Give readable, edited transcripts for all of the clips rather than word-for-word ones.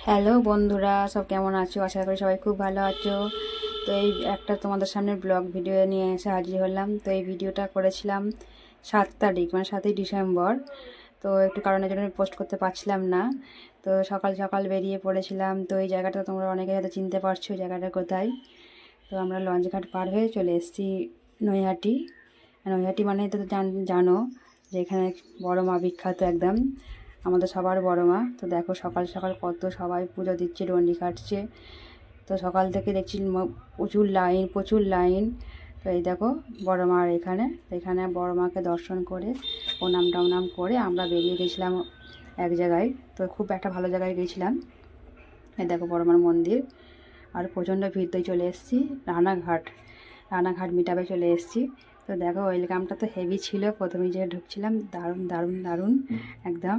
Hello বন্ধুরা, সব কেমন আছো? আশা করি সবাই খুব ভালো আছো। তো এই একটা তোমাদের সামনে ব্লগ ভিডিও নিয়ে এসে হাজির হলাম। তো এই ভিডিওটা করেছিলাম 7 তারিখ, মানে 7ই ডিসেম্বর। তো একটু কারণের জন্য পোস্ট করতে পারছিলাম না। তো সকাল সকাল বেরিয়ে পড়েছিলাম। তো এই জায়গাটা তোমরা অনেকে হয়তো চিনতে পারছো জায়গাটা কোথায়। তো আমরা লঞ্চঘাট পার হয়ে চলে এসেছি নৈহাটি। নৈহাটি মানে তো জানো যে এখানে বড় মা বিখ্যাত একদম, আমাদের সবার বড় মা। তো দেখো সকাল সকাল কত সবাই পুজো দিচ্ছে, ডন্ডি কাটছে। তো সকাল থেকে দেখছি প্রচুর লাইন প্রচুর লাইন। তো এই দেখো বড় মার এখানে, এখানে বড় মাকে দর্শন করে প্রণাম টনাম করে আমরা বেরিয়ে গেছিলাম এক জায়গায়। তো খুব একটা ভালো জায়গায় গেছিলাম। এই দেখো বড় মার মন্দির। আর প্রচণ্ড ভিড়তেই চলে এসেছি রানাঘাট। রানাঘাট মিটআপে চলে এসেছি। তো দেখো ওয়েলকামটা তো হেভি ছিল, প্রথমেই যে ঢুকছিলাম দারুণ দারুণ দারুণ একদম।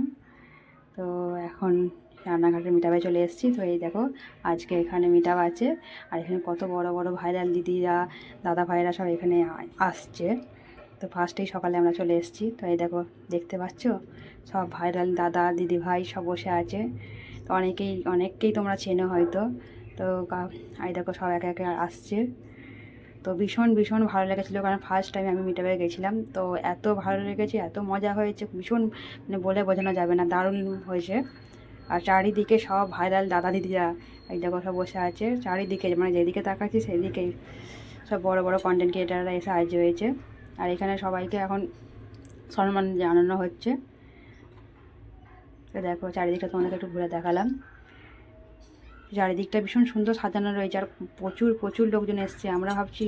তো এখন রান্নাঘাটের মিটআপে চলে এসেছি। তো এই দেখো আজকে এখানে মিটআপ আছে। আর এখানে কত বড় বড় ভাইরাল দিদিরা দাদা ভাইরা সব এখানে আসছে। তো ফার্স্টেই সকালে আমরা চলে এসেছি। তো এই দেখো দেখতে পাচ্ছ সব ভাইরাল দাদা দিদি ভাই সব বসে আছে। তো অনেককেই তোমরা চেনো হয়তো। তো এই দেখো সব একে একে আসছে। তো ভীষণ ভীষণ ভালো লেগেছিলো, কারণ ফার্স্ট টাইম আমি মিটআপে গেছিলাম। তো এত ভালো লেগেছে, এত মজা হয়েছে, ভীষণ মানে বলে বোঝানো যাবে না, দারুণ হয়েছে। আর চারিদিকে সব ভাইরাল দাদা দিদিরা এই দেখো সব বসে আছে চারিদিকে, মানে যেদিকে তাকাচ্ছি সেদিকেই সব বড় বড় কন্টেন্ট ক্রিয়েটাররা এসে হাজির হয়েছে। আর এখানে সবাইকে এখন সম্মান জানানো হচ্ছে। তো দেখো চারিদিকটা তোমাদেরকে একটু ঘুরে দেখালাম। চারিদিকটা ভীষণ সুন্দর সাজানো রয়েছে। আর প্রচুর প্রচুর লোকজন এসছে। আমরা ভাবছি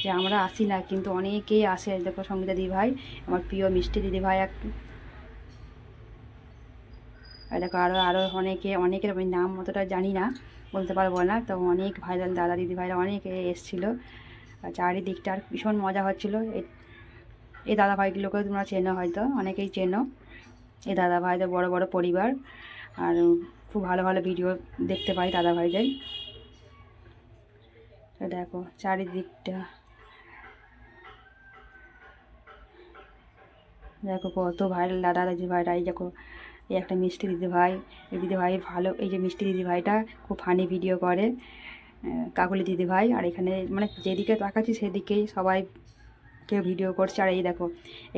যে আমরা আসি না, কিন্তু অনেকেই আসে। দেখো সঙ্গীতা দিদিভাই, আমার প্রিয় মিষ্টি দিদিভাই এক। আর দেখো আরও আরও অনেকের আমি নাম অতটা জানি না, বলতে পারবো না। তো অনেক ভাইরাল দাদা দিদিভাইরা অনেকে এসেছিলো। আর চারিদিকটা আর ভীষণ মজা হচ্ছিলো। এই দাদাভাইগুলোকেও তোমরা চেনো হয়তো, অনেকেই চেনো। এই দাদাভাইদের বড় বড় পরিবার। আর খুব ভালো ভালো ভিডিও দেখতে পাই দাদাভাইদের। তো দেখো চারিদিকটা দেখো কত ভাইরাল দাদা দিদিভাইরা। এই দেখো এই একটা মিষ্টি দিদিভাই, এই দিদিভাই ভালো, এই যে মিষ্টি দিদিভাইটা খুব ফানি ভিডিও করে, কাকুলি দিদিভাই। আর এখানে মানে যেদিকে তাকাচ্ছি সেদিকেই সবাই কেউ ভিডিও করছে। আর এই দেখো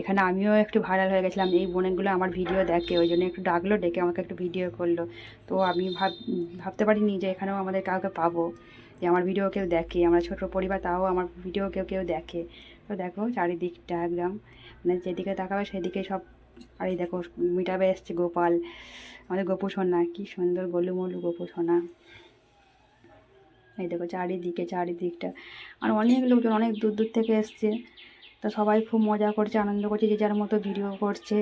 এখানে আমিও একটু ভাইরাল হয়ে গেছিলাম, এই বোনেগুলো আমার ভিডিও দেখে, ওই জন্য একটু ডাকলো, ডেকে আমাকে একটু ভিডিও করলো। তো আমি ভাবতে পারিনি যে এখানেও আমাদের কাউকে পাবো, যে আমার ভিডিও কেউ দেখে। আমরা ছোট পরিবার, তাও আমার ভিডিও কেউ কেউ দেখে। তো দেখো চারিদিকটা একদম, মানে যেদিকে তাকাবে সেদিকে সব। আর এই দেখো মিটাবে এসছে গোপাল, আমাদের গোপু সোনা, কী সুন্দর গোলুমলু গোপু সোনা। এই দেখো চারিদিকে চারিদিকটা। আর অনেক লোকজন অনেক দূর দূর থেকে এসছে। তো সবাই খুব মজা করছে, আনন্দ করছে, যে যার মতো ভিডিও করছে,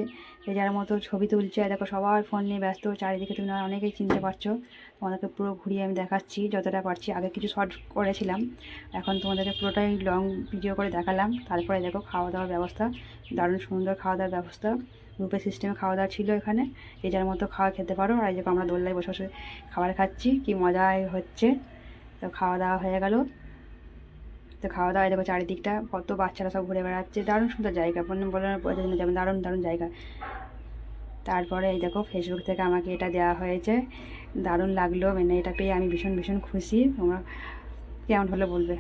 যে যার মতো ছবি তুলছে। দেখো সবার ফোন নিয়ে ব্যস্ত চারিদিকে, তুমি অনেকেই চিনতে পারছো। তোমাদেরকে পুরো ঘুরিয়ে আমি দেখাচ্ছি যতটা পারছি। আগে কিছু শর্ট করেছিলাম, এখন তোমাদেরকে পুরোটাই লং ভিডিও করে দেখালাম। তারপরে দেখো খাওয়া দাওয়ার ব্যবস্থা, দারুণ সুন্দর খাওয়া দাওয়ার ব্যবস্থা। গ্রুপের সিস্টেমে খাওয়া দাওয়া ছিল এখানে, যে যার মতো খাওয়া খেতে পারো। আর এই দেখো আমরা দোল্লায় বসে বসে খাবার খাচ্ছি, কি মজাই হচ্ছে। তো খাওয়া দাওয়া হয়ে গেল। তো খাওয়া দাওয়া দেখো চারিদিকটা কত বাচ্চারা সব ঘুরে বেড়াচ্ছে, দারুণ সুন্দর জায়গা, বলে বোঝানো যাবে, দারুণ দারুণ জায়গা। তারপরে এই দেখো ফেসবুক থেকে আমাকে এটা দেওয়া হয়েছে, দারুণ লাগলো, মানে এটা পেয়ে আমি ভীষণ ভীষণ খুশি। তোমরা কেমন হলো বলবে।